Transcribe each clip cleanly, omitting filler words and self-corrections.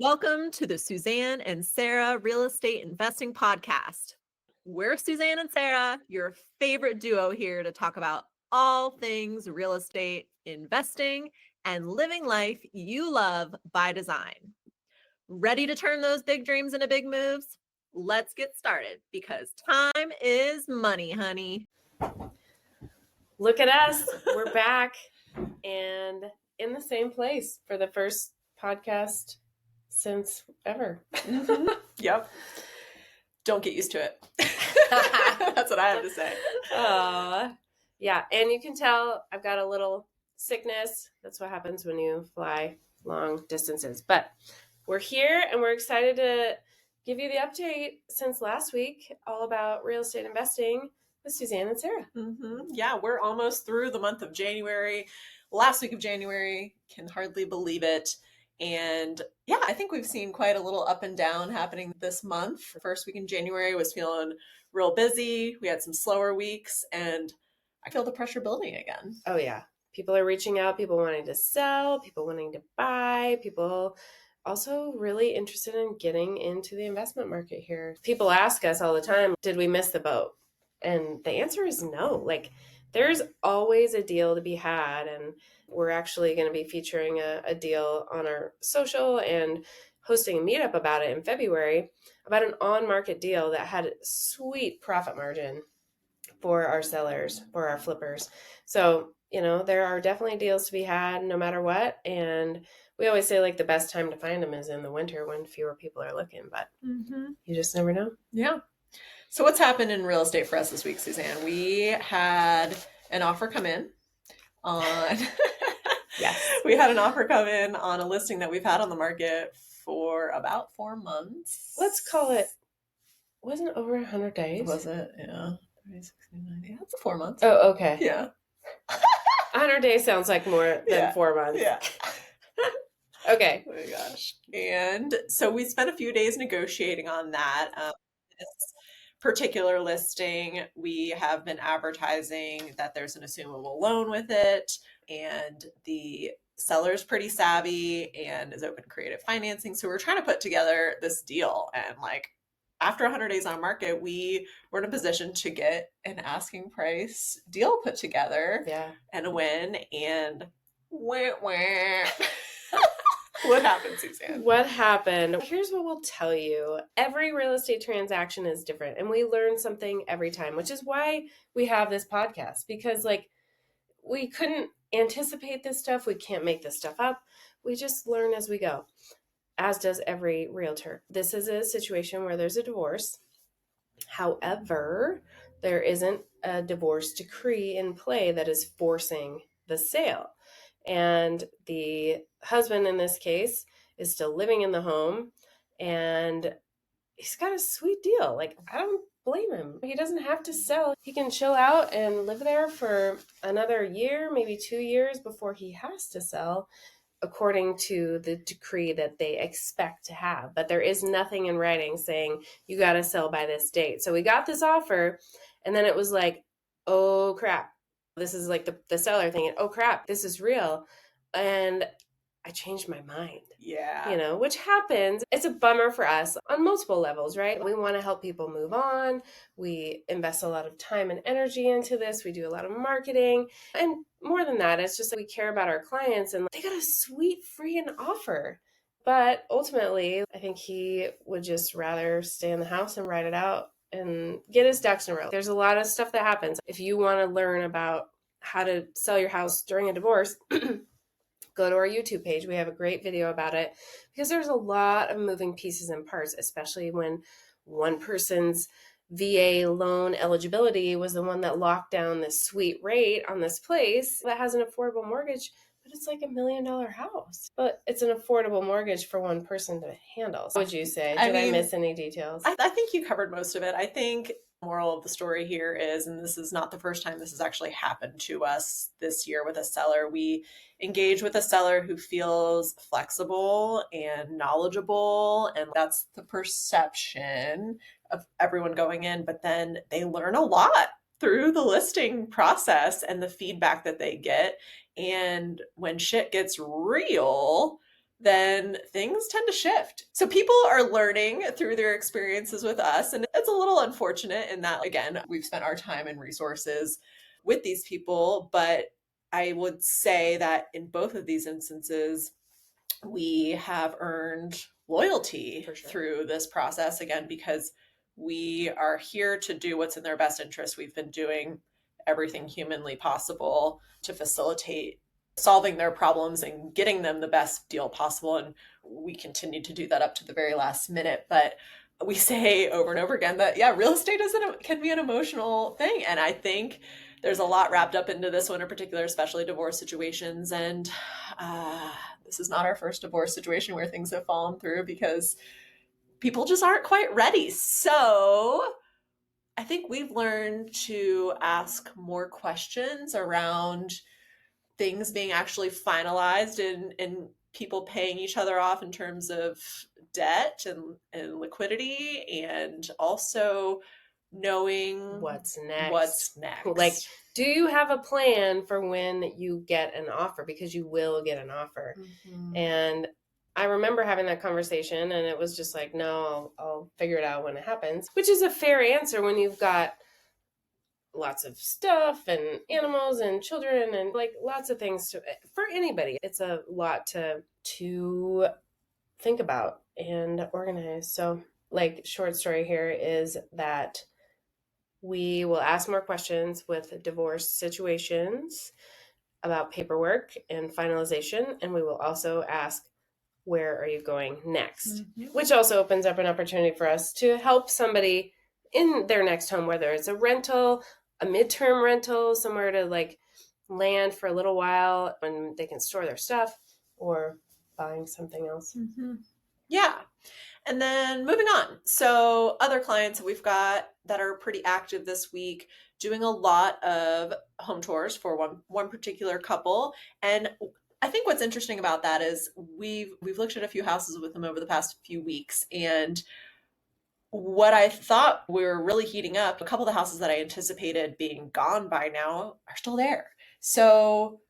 Welcome to the Suzanne and Sarah Real Estate Investing Podcast. We're Suzanne and Sarah, your favorite duo here to talk about all things real estate, investing, and living life you love by design. Ready to turn those big dreams into big moves? Let's get started because time is money, honey. Look at us. We're back and in the same place for the first podcast since ever. Mm-hmm. Yep. Don't get used to it. That's what I have to say. Yeah. And you can tell I've got a little sickness. That's what happens when you fly long distances. But we're here and we're excited to give you the update since last week, all about real estate investing with Suzanne and Sarah. Mm-hmm. Yeah, we're almost through the month of January. Last week of January, can hardly believe it. And yeah, I think we've seen quite a little up and down happening this month. First week in January was feeling real busy. We had some slower weeks and I feel the pressure building again. Oh yeah. People are reaching out, people wanting to sell, people wanting to buy, people also really interested in getting into the investment market here. People ask us all the time, did we miss the boat? And the answer is no. Like, there's always a deal to be had. And we're actually going to be featuring a deal on our social and hosting a meetup about it in February, about an on-market deal that had sweet profit margin for our sellers, for our flippers. So, you know, there are definitely deals to be had no matter what. And we always say, like, the best time to find them is in the winter when fewer people are looking, but you just never know. Yeah. So what's happened in real estate for us this week, Suzanne? We had an offer come in on Yes. We had an offer come in on a listing that we've had on the market for about 4 months. Let's call it, wasn't it over 100 days? Was it? Yeah. 30, 60, 90. Yeah, it's 4 months. Oh, okay. Yeah. 100 days sounds like more than 4 months. Yeah. Okay. Oh my gosh. And so we spent a few days negotiating on that. This particular listing, we have been advertising that there's an assumable loan with it, and the seller's pretty savvy and is open to creative financing. So we're trying to put together this deal. And like after 100 days on market, we were in a position to get an asking price deal put together and a win. And what happened, Suzanne? What happened? Here's what we'll tell you. Every real estate transaction is different, and we learn something every time, which is why we have this podcast, because like we couldn't anticipate this stuff. We can't make this stuff up. We just learn as we go, as does every realtor. This is a situation where there's a divorce. However, there isn't a divorce decree in play that is forcing the sale. And the husband in this case is still living in the home and he's got a sweet deal. Like, I don't blame him. He doesn't have to sell. He can chill out and live there for another year, maybe 2 years before he has to sell, according to the decree that they expect to have. But there is nothing in writing saying you got to sell by this date. So we got this offer and then it was like, oh crap. This is like the seller thinking, oh crap, this is real. And I changed my mind. Yeah. You know, which happens. It's a bummer for us on multiple levels, right? We want to help people move on. We invest a lot of time and energy into this. We do a lot of marketing. And more than that, it's just that we care about our clients and they got a sweet free offer. But ultimately, I think he would just rather stay in the house and ride it out and get his ducks in a row. There's a lot of stuff that happens. If you want to learn about how to sell your house during a divorce, go to our YouTube page. We have a great video about it because there's a lot of moving pieces and parts, especially when one person's VA loan eligibility was the one that locked down this sweet rate on this place that has an affordable mortgage, but it's like $1 million house. But it's an affordable mortgage for one person to handle. So what would you say? Did I miss any details? I think you covered most of it. I think the moral of the story here is, and this is not the first time this has actually happened to us this year with a seller, we engage with a seller who feels flexible and knowledgeable, and that's the perception of everyone going in, but then they learn a lot through the listing process and the feedback that they get. And when shit gets real, then things tend to shift. So people are learning through their experiences with us. And it's a little unfortunate in that, again, we've spent our time and resources with these people. But I would say that in both of these instances, we have earned loyalty through this process, again, because we are here to do what's in their best interest. We've been doing everything humanly possible to facilitate solving their problems and getting them the best deal possible. And we continue to do that up to the very last minute. But we say over and over again that, yeah, real estate can be an emotional thing. And I think there's a lot wrapped up into this one in particular, especially divorce situations. And this is not our first divorce situation where things have fallen through because people just aren't quite ready. So I think we've learned to ask more questions around things being actually finalized and people paying each other off in terms of debt and liquidity, and also knowing what's next. Like, do you have a plan for when you get an offer? Because you will get an offer. Mm-hmm. And I remember having that conversation, and it was just like, no, I'll figure it out when it happens, which is a fair answer when you've got lots of stuff and animals and children and like lots of things for anybody. It's a lot to think about and organize. So like, short story here is that we will ask more questions with divorce situations about paperwork and finalization. And we will also ask, where are you going next? Mm-hmm. Which also opens up an opportunity for us to help somebody in their next home, whether it's a rental, a midterm rental, somewhere to like land for a little while when they can store their stuff, or buying something else. Mm-hmm. Yeah. And then moving on. So other clients we've got that are pretty active this week, doing a lot of home tours for one particular couple. And I think what's interesting about that is we've looked at a few houses with them over the past few weeks, and what I thought we were really heating up, a couple of the houses that I anticipated being gone by now are still there. So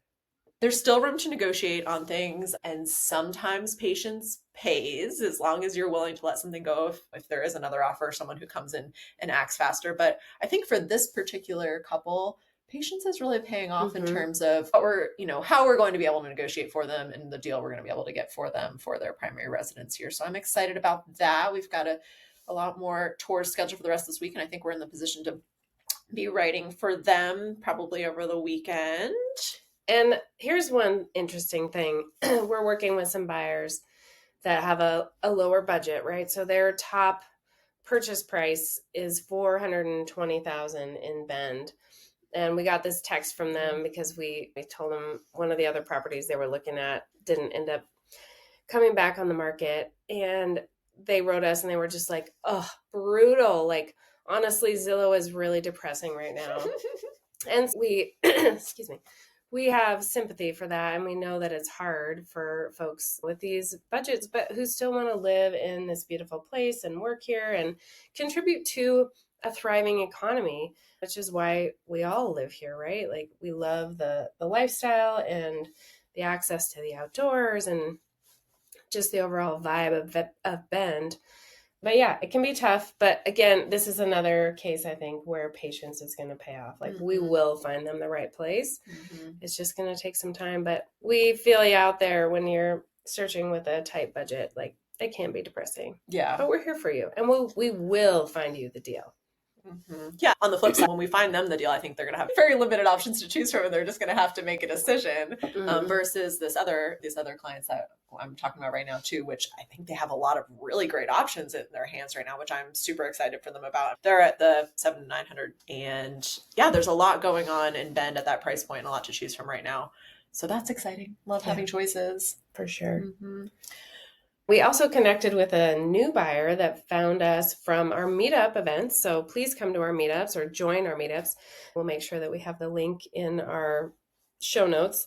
there's still room to negotiate on things, and sometimes patience pays as long as you're willing to let something go if there is another offer, someone who comes in and acts faster. But I think for this particular couple, patience is really paying off in terms of how we're going to be able to negotiate for them and the deal we're going to be able to get for them for their primary residence here. So I'm excited about that. We've got a lot more tours scheduled for the rest of this week, and I think we're in the position to be writing for them probably over the weekend. And here's one interesting thing. We're working with some buyers that have a lower budget, right? So their top purchase price is $420,000 in Bend. And we got this text from them because we told them one of the other properties they were looking at didn't end up coming back on the market. And they wrote us and they were just like, oh, brutal. Like, honestly, Zillow is really depressing right now. And we, excuse me, we have sympathy for that. And we know that it's hard for folks with these budgets, but who still want to live in this beautiful place and work here and contribute to a thriving economy, which is why we all live here, right? Like, we love the lifestyle and the access to the outdoors and just the overall vibe of Bend. But yeah, it can be tough. But again, this is another case, I think, where patience is going to pay off. Like, we will find them the right place. Mm-hmm. It's just going to take some time. But we feel you out there when you're searching with a tight budget. Like, it can be depressing. Yeah. But we're here for you. And we will find you the deal. Mm-hmm. Yeah. On the flip side, when we find them the deal, I think they're going to have very limited options to choose from, and they're just going to have to make a decision. Versus these other clients that I'm talking about right now too, which I think they have a lot of really great options in their hands right now, which I'm super excited for them about. They're at the 700 to 900, and yeah, there's a lot going on in Bend at that price point, and a lot to choose from right now. So that's exciting. Love having choices. For sure. Mm-hmm. We also connected with a new buyer that found us from our meetup events. So please come to our meetups or join our meetups. We'll make sure that we have the link in our show notes.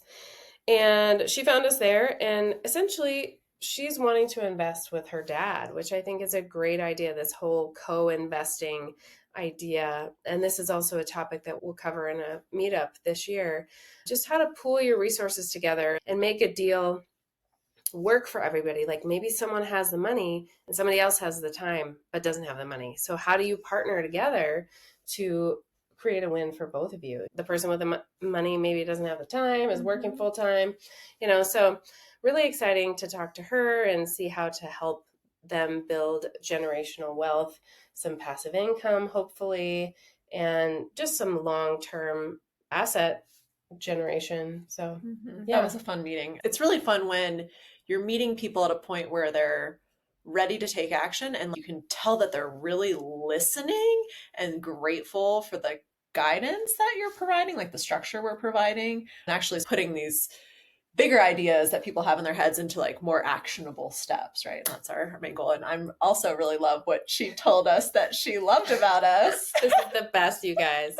And she found us there. And essentially, she's wanting to invest with her dad, which I think is a great idea, this whole co-investing idea. And this is also a topic that we'll cover in a meetup this year. Just how to pool your resources together and make a deal work for everybody. Like maybe someone has the money and somebody else has the time but doesn't have the money. So how do you partner together to create a win for both of you? The person with the money maybe doesn't have the time, is working full time, so really exciting to talk to her and see how to help them build generational wealth, some passive income, hopefully, and just some long-term asset generation. So That was a fun meeting. It's really fun when you're meeting people at a point where they're ready to take action and you can tell that they're really listening and grateful for the guidance that you're providing, like the structure we're providing, and actually putting these bigger ideas that people have in their heads into like more actionable steps, right? And that's our main goal. And I'm also really love what she told us that she loved about us. This is the best, you guys.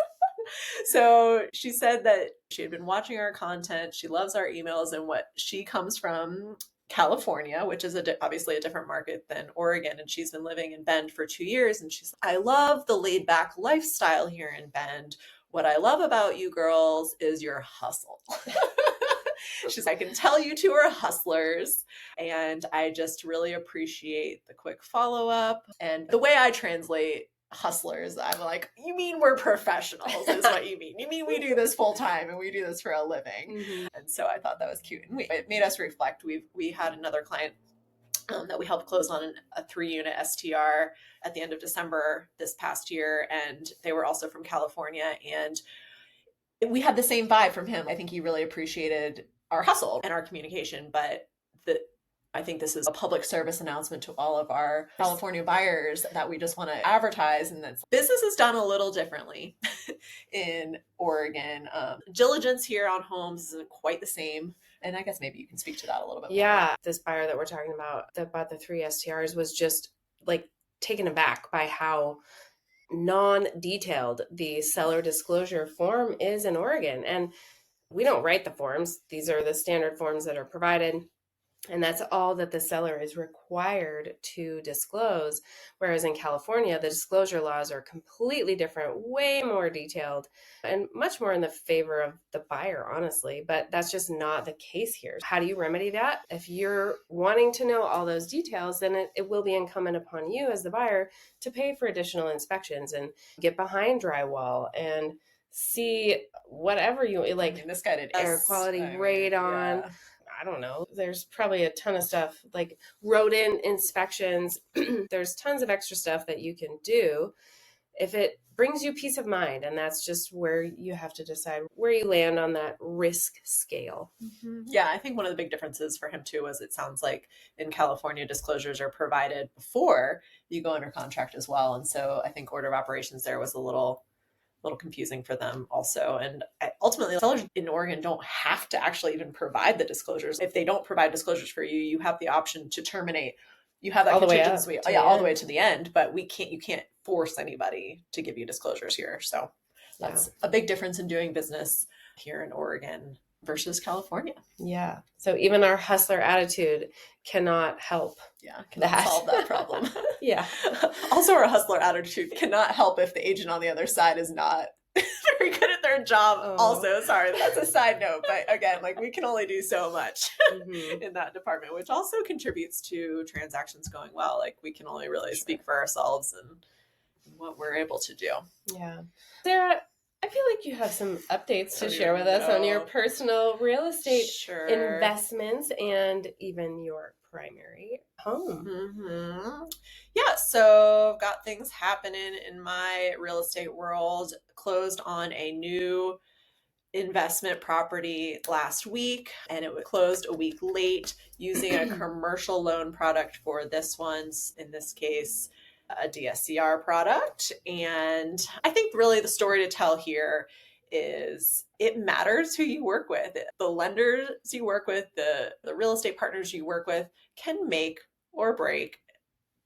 So she said that she had been watching our content. She loves our emails, and what she comes from California, which is obviously a different market than Oregon. And she's been living in Bend for 2 years. And she's like, I love the laid back lifestyle here in Bend. What I love about you girls is your hustle. She's like, I can tell you two are hustlers. And I just really appreciate the quick follow up. And the way I translate hustlers, I'm like, you mean we're professionals is what you mean. You mean we do this full time and we do this for a living. And so I thought that was cute. And it made us reflect. We had another client that we helped close on a 3-unit STR at the end of December this past year. And they were also from California. And we had the same vibe from him. I think he really appreciated our hustle and our communication, but I think this is a public service announcement to all of our California buyers that we just want to advertise, and that business is done a little differently in Oregon. Diligence here on homes isn't quite the same. And I guess maybe you can speak to that a little bit more. Yeah. This buyer that we're talking about that bought the 3 STRs was just like taken aback by how non-detailed the seller disclosure form is in Oregon. And we don't write the forms. These are the standard forms that are provided. And that's all that the seller is required to disclose. Whereas in California, the disclosure laws are completely different, way more detailed, and much more in the favor of the buyer, honestly. But that's just not the case here. How do you remedy that? If you're wanting to know all those details, then it will be incumbent upon you as the buyer to pay for additional inspections and get behind drywall and see whatever you like. I mean, this guy did air quality radon. Yeah. I don't know. There's probably a ton of stuff like rodent inspections. There's tons of extra stuff that you can do if it brings you peace of mind. And that's just where you have to decide where you land on that risk scale. Yeah, I think one of the big differences for him too was it sounds like in California, disclosures are provided before you go under contract as well. And so I think order of operations there was a little confusing for them also. And ultimately, sellers in Oregon don't have to actually even provide the disclosures. If they don't provide disclosures for you, you have the option to terminate. You have that contingency, all the way to the end, but you can't force anybody to give you disclosures here. So that's a big difference in doing business here in Oregon versus California. Yeah. So even our hustler attitude cannot help. Yeah, cannot solve that problem. Yeah. Also, our hustler attitude cannot help if the agent on the other side is not very good at their job. Also, sorry, that's a side note. But again, like we can only do so much in that department, which also contributes to transactions going well. Like we can only really speak for ourselves and what we're able to do. Yeah. Sarah, I feel like you have some updates to share with us on your personal real estate investments and even your primary home. Yeah, so I've got things happening in my real estate world. Closed on a new investment property last week, and it was closed a week late using a commercial loan product for this one's, in this case, a DSCR product. And I think really the story to tell here is it matters who you work with. The lenders you work with, the real estate partners you work with can make or break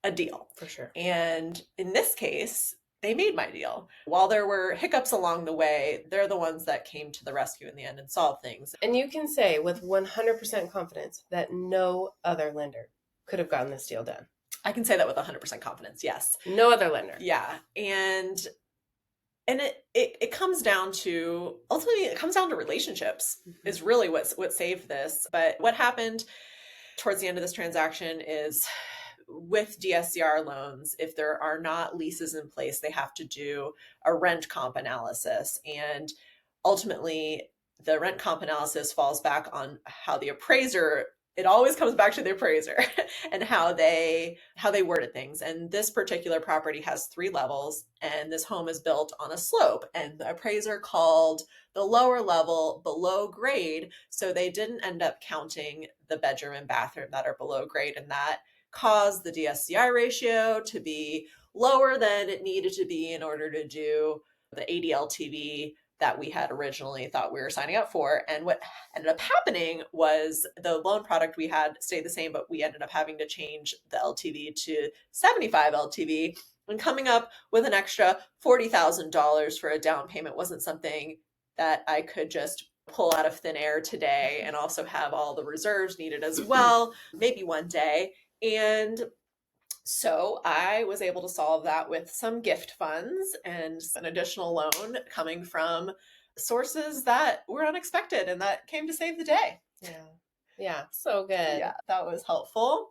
a deal. For sure. And in this case, they made my deal. While there were hiccups along the way, they're the ones that came to the rescue in the end and solved things. And you can say with 100% confidence that no other lender could have gotten this deal done. I can say that with 100% confidence. Yes. No other lender. Yeah. And it comes down to, ultimately, it comes down to relationships is really what saved this. But what happened, towards the end of this transaction is with DSCR loans, if there are not leases in place, they have to do a rent comp analysis. And ultimately, the rent comp analysis falls back on how the appraiser, it always comes back to the appraiser and how they worded things. And this particular property has 3 levels, and this home is built on a slope, and the appraiser called the lower level below grade, so they didn't end up counting the bedroom and bathroom that are below grade, and that caused the DSCR ratio to be lower than it needed to be in order to do the ADLTV that we had originally thought we were signing up for. And what ended up happening was the loan product we had stayed the same, but we ended up having to change the LTV to 75 LTV, and coming up with an extra $40,000 for a down payment wasn't something that I could just pull out of thin air today, and also have all the reserves needed as well, maybe one day. And so I was able to solve that with some gift funds and an additional loan coming from sources that were unexpected and that came to save the day. Yeah. Yeah. So good. Yeah, that was helpful.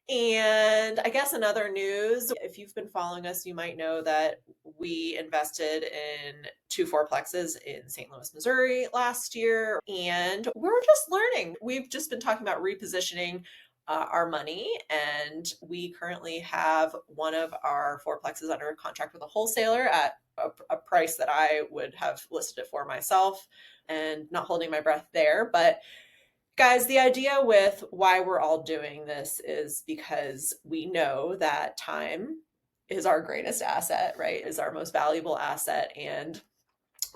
And I guess in other news, if you've been following us, you might know that we invested in 2 fourplexes in St. Louis, Missouri last year. And we're just learning. We've just been talking about repositioning our money. And we currently have one of our fourplexes under contract with a wholesaler at a price that I would have listed it for myself, and not holding my breath there. But guys, the idea with why we're all doing this is because we know that time is our greatest asset, right? Is our most valuable asset. And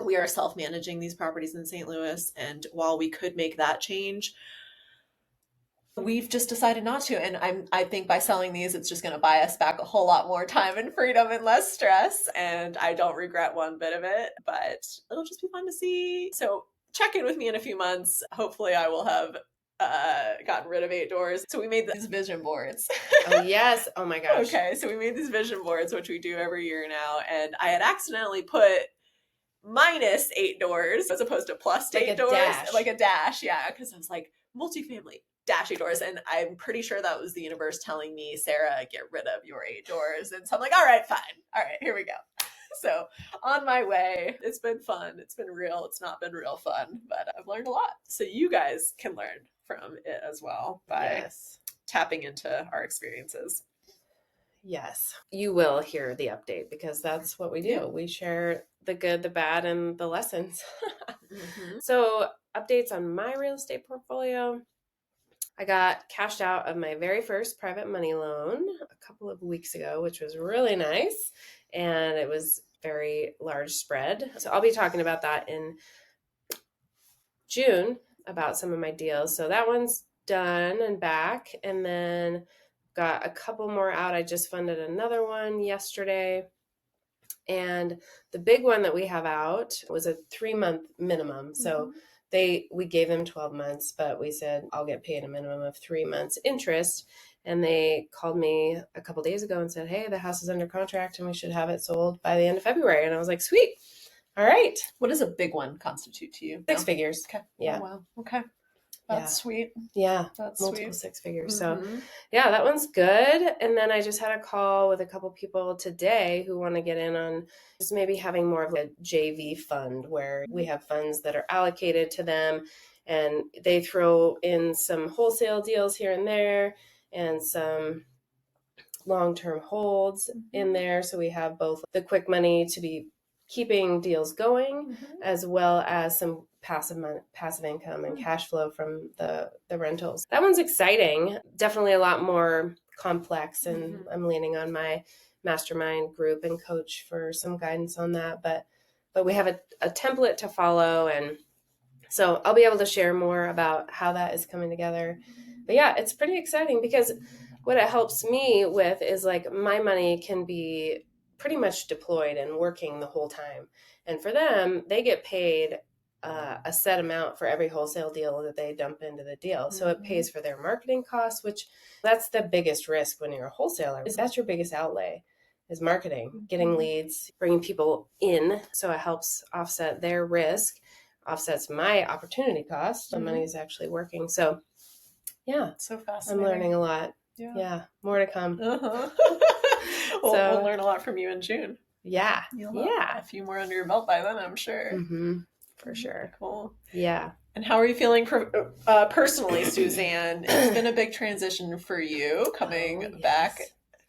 we are self-managing these properties in St. Louis. And while we could make that change, we've just decided not to. And I think by selling these, it's just going to buy us back a whole lot more time and freedom and less stress. And I don't regret one bit of it, but it'll just be fun to see. So check in with me in a few months. Hopefully I will have gotten rid of 8 doors. So we made these vision boards. Oh, yes. Oh my gosh. Okay, so we made these vision boards, which we do every year now. And I had accidentally put -8 doors as opposed to +8 Like a doors. dash. Like a dash, yeah. Because I was like, multifamily, -8 doors. And I'm pretty sure that was the universe telling me, Sarah, get rid of your 8 doors. And so I'm like, all right, fine. All right, here we go. So on my way, it's been fun. It's been real. It's not been real fun, but I've learned a lot. So you guys can learn from it as well by tapping into our experiences. Yes, you will hear the update because that's what we do. Yeah. We share the good, the bad, and the lessons. Mm-hmm. So updates on my real estate portfolio. I got cashed out of my very first private money loan a couple of weeks ago, which was really nice. And it was very large spread. So I'll be talking about that in June about some of my deals. So that one's done and back. And then got a couple more out. I just funded another one yesterday. And the big one that we have out was a 3-month minimum. So we gave them 12 months, but we said, I'll get paid a minimum of 3 months interest. And they called me a couple days ago and said, hey, the house is under contract and we should have it sold by the end of February. And I was like, sweet. All right. What does a big one constitute to you? 6 figures. Okay. Yeah. Oh, wow. Okay. That's sweet. Yeah. That's multiple sweet. 6 figures. So yeah, that one's good. And then I just had a call with a couple people today who want to get in on just maybe having more of a JV fund where we have funds that are allocated to them and they throw in some wholesale deals here and there and some long-term holds in there. So we have both the quick money to be keeping deals going as well as some passive income and cash flow from the rentals. That one's exciting. Definitely a lot more complex, and I'm leaning on my mastermind group and coach for some guidance on that. But we have a template to follow, and so I'll be able to share more about how that is coming together. But yeah, it's pretty exciting because what it helps me with is like my money can be pretty much deployed and working the whole time. And for them, they get paid a set amount for every wholesale deal that they dump into the deal. So it pays for their marketing costs, which that's the biggest risk when you're a wholesaler. That's your biggest outlay is marketing, getting leads, bringing people in. So it helps offset their risk, offsets my opportunity cost. The money is actually working. So Yeah. It's so I'm fascinating. learning a lot. Yeah. Yeah. More to come. Uh-huh. So we'll learn a lot from you in June. yeah. You'll Yeah. have a few more under your belt by then, I'm sure. Mm-hmm. For sure. Cool. Yeah. And how are you feeling personally, Suzanne? It's been a big transition for you coming back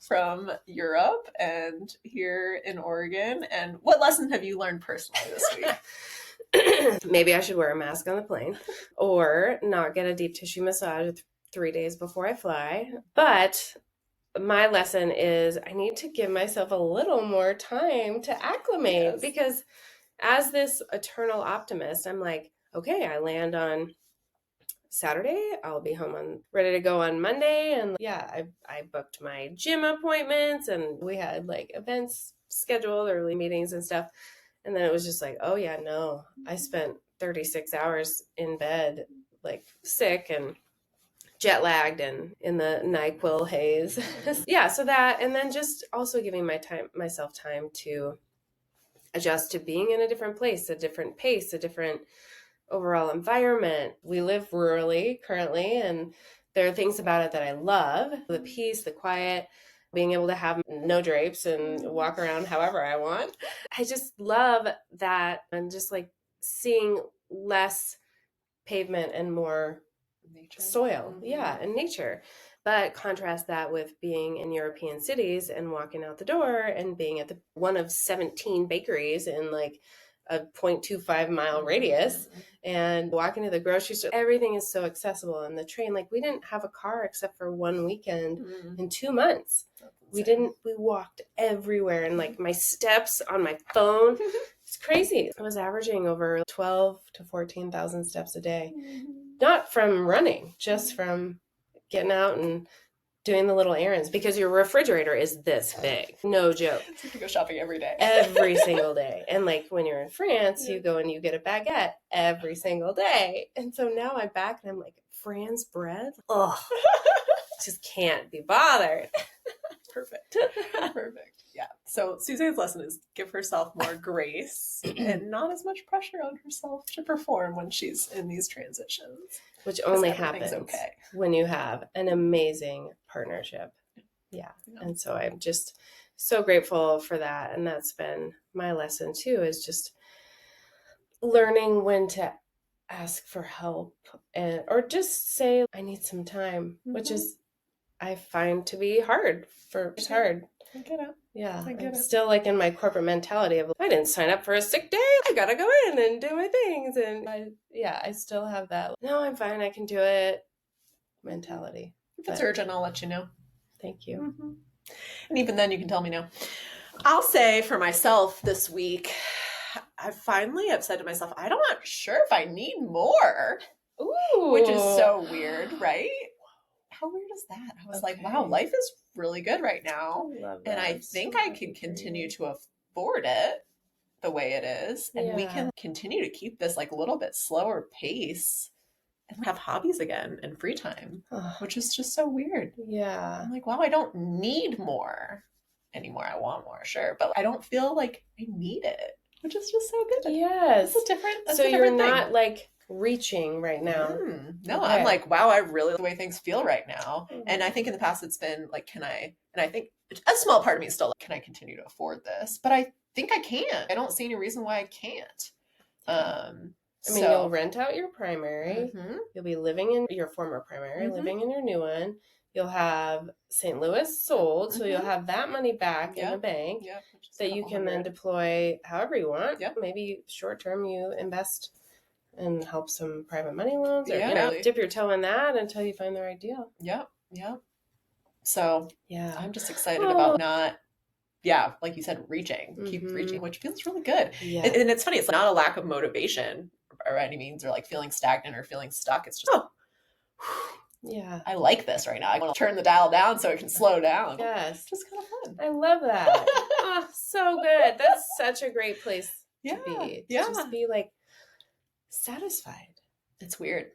from Europe and here in Oregon. And what lesson have you learned personally this week? Maybe I should wear a mask on the plane or not get a deep tissue massage 3 days before I fly. But my lesson is I need to give myself a little more time to acclimate, because as this eternal optimist, I'm like, okay, I land on Saturday, I'll be home ready to go on Monday. And yeah, I booked my gym appointments, and we had like events scheduled, early meetings and stuff. And then it was just like, oh yeah, no, I spent 36 hours in bed, like sick and jet lagged and in the NyQuil haze. Yeah, so that, and then just also giving myself time to adjust to being in a different place, a different pace, a different overall environment. We live rurally currently, and there are things about it that I love. The peace, the quiet, being able to have no drapes and walk around however I want. I just love that, and just like seeing less pavement and more Nature. Soil. Yeah, and nature. But contrast that with being in European cities and walking out the door and being at one of 17 bakeries in like a 0.25 mile radius, and walking to the grocery store. Everything is so accessible. And the train, like we didn't have a car except for one weekend in 2 months. We walked everywhere, and like my steps on my phone, it's crazy. I was averaging over 12 to 14,000 steps a day. Not from running, just from getting out and doing the little errands, because your refrigerator is this big. No joke. So you have to go shopping every day. Every single day. And like when you're in France, you go and you get a baguette every single day. And so now I'm back and I'm like, France bread? Ugh. Just can't be bothered. Perfect. Perfect. Yeah. So Suzanne's lesson is give herself more grace and not as much pressure on herself to perform when she's in these transitions. Which only happens when you have an amazing partnership. Yeah. And so I'm just so grateful for that. And that's been my lesson too, is just learning when to ask for help, or just say, I need some time, which is, I find to be hard. It's hard. I get it. Yeah. I'm still like in my corporate mentality of, I didn't sign up for a sick day. I gotta go in and do my things. And I still have that, no, I'm fine, I can do it mentality. If it's urgent, I'll let you know. Thank you. And even then you can tell me no. I'll say for myself this week, I finally have said to myself, I'm not sure if I need more. Ooh. Which is so weird, right? How weird is that? I was like, wow, life is really good right now. And I think I can continue to afford it the way it is. And we can continue to keep this like a little bit slower pace and have hobbies again and free time, which is just so weird. Yeah. I'm like, wow, I don't need more anymore. I want more, sure. But I don't feel like I need it, which is just so good. Yes. That's different. So you're not like reaching right now. No, okay. I'm like, wow, I really like the way things feel right now. And I think in the past it's been like, and I think a small part of me is still like, can I continue to afford this? But I think I can. I don't see any reason why I can't. You'll rent out your primary. You'll be living in your former primary, living in your new one. You'll have St. Louis sold, so you'll have that money back in the bank that you can then deploy however you want. Maybe short term you invest and help some private money loans, or dip your toe in that until you find the right deal. Yep. So I'm just excited about not, like you said, keep reaching, which feels really good. And it's funny, it's not a lack of motivation or any means, or like feeling stagnant or feeling stuck. It's just, I like this right now. I want to turn the dial down so it can slow down. Yes. It's just kind of fun. I love that. So good. That's such a great place to be. Just be like, satisfied. It's weird.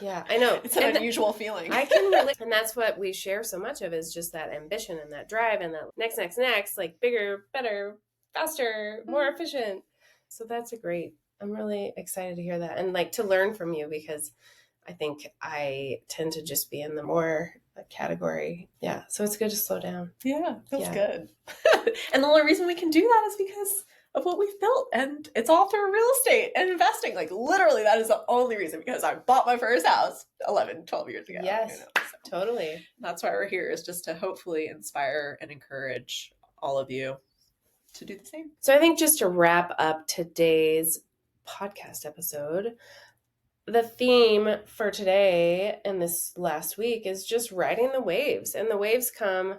Yeah, I know. It's an unusual feeling. I can relate. And that's what we share so much of, is just that ambition and that drive and that next, like bigger, better, faster, more efficient. So I'm really excited to hear that and like to learn from you, because I think I tend to just be in the more category. Yeah. So it's good to slow down. Yeah, feels good. And the only reason we can do that is because of what we've built. And it's all through real estate and investing. Like literally that is the only reason, because I bought my first house 11, 12 years ago. Yes, so totally. That's why we're here, is just to hopefully inspire and encourage all of you to do the same. So I think just to wrap up today's podcast episode, the theme for today and this last week is just riding the waves. And the waves come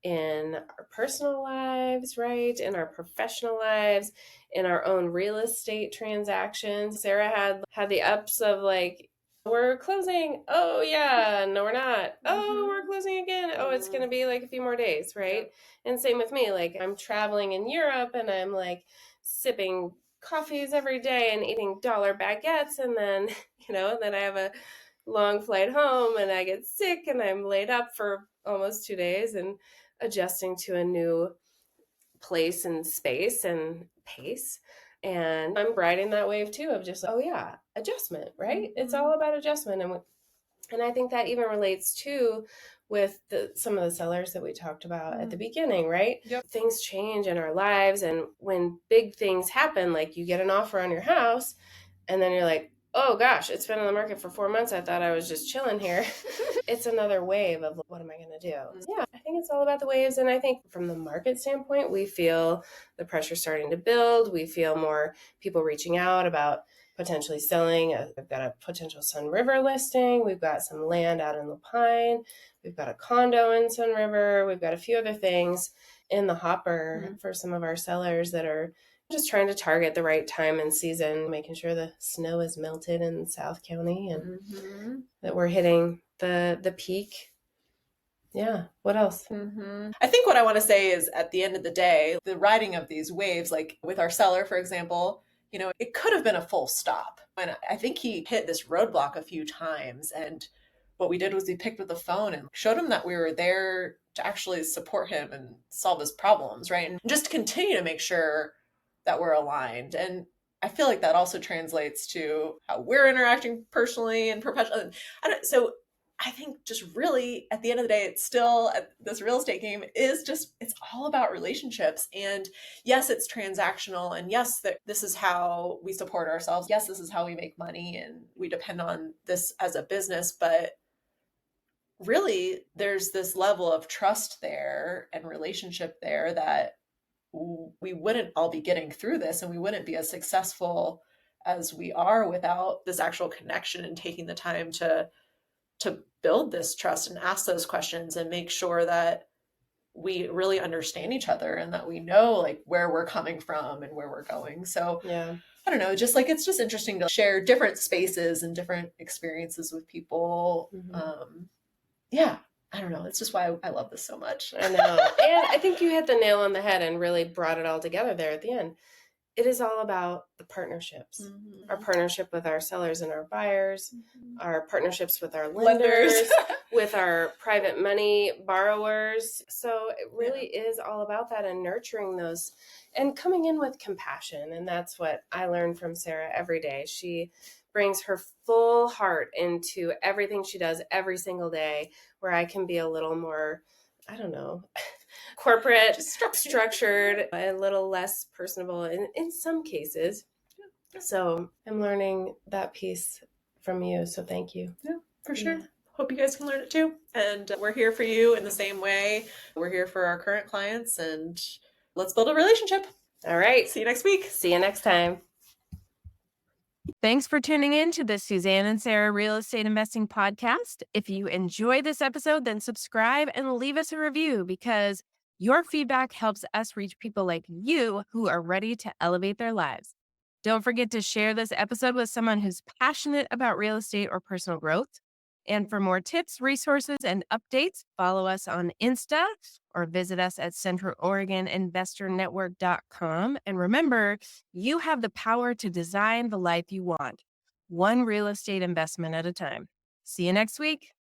in our personal lives, right? In our professional lives, in our own real estate transactions. Sarah had the ups of like, we're closing. Oh yeah, no, we're not. Oh, we're closing again. Oh, it's going to be like a few more days, right? And same with me. Like I'm traveling in Europe and I'm like sipping coffees every day and eating dollar baguettes, and then then I have a long flight home and I get sick and I'm laid up for almost 2 days and adjusting to a new place and space and pace. And I'm riding that wave too of just, oh yeah, adjustment, right? It's all about adjustment. And I think that even relates too with some of the sellers that we talked about at the beginning, right? Yep. Things change in our lives. And when big things happen, like you get an offer on your house and then you're like, oh gosh, it's been on the market for 4 months. I thought I was just chilling here. It's another wave of what am I going to do? Yeah, I think it's all about the waves. And I think from the market standpoint, we feel the pressure starting to build. We feel more people reaching out about potentially selling. We've got a potential Sun River listing. We've got some land out in Lapine. We've got a condo in Sun River. We've got a few other things in the hopper for some of our sellers that are just trying to target the right time and season, making sure the snow is melted in South County and that we're hitting the peak. Yeah. What else? I think what I want to say is, at the end of the day, the riding of these waves, like with our seller, for example, it could have been a full stop. And I think he hit this roadblock a few times. And what we did was we picked up the phone and showed him that we were there to actually support him and solve his problems, right? And just continue to make sure that we're aligned. And I feel like that also translates to how we're interacting personally and professionally. So I think just really at the end of the day, it's still, this real estate game is just, it's all about relationships. And yes, it's transactional. And yes, this is how we support ourselves. Yes, this is how we make money and we depend on this as a business. But really, there's this level of trust there and relationship there that we wouldn't all be getting through this, and we wouldn't be as successful as we are without this actual connection and taking the time to build this trust and ask those questions and make sure that we really understand each other and that we know like where we're coming from and where we're going. So yeah, I don't know, just like, it's just interesting to share different spaces and different experiences with people. Yeah, I don't know. It's just why I love this so much. I know. And I think you hit the nail on the head and really brought it all together there at the end. It is all about the partnerships, our partnership with our sellers and our buyers, our partnerships with our lenders, with our private money borrowers. So it really is all about that and nurturing those and coming in with compassion. And that's what I learned from Sarah every day. She brings her full heart into everything she does every single day, where I can be a little more, I don't know, corporate, structured, a little less personable in some cases. So I'm learning that piece from you. So thank you. Yeah, for sure. Hope you guys can learn it too. And we're here for you in the same way. We're here for our current clients, and let's build a relationship. All right. See you next week. See you next time. Thanks for tuning in to the Suzanne and Sarah Real Estate Investing Podcast. If you enjoyed this episode, then subscribe and leave us a review, because your feedback helps us reach people like you who are ready to elevate their lives. Don't forget to share this episode with someone who's passionate about real estate or personal growth. And for more tips, resources, and updates, follow us on Insta or visit us at CentralOregonInvestorNetwork.com. And remember, you have the power to design the life you want, one real estate investment at a time. See you next week.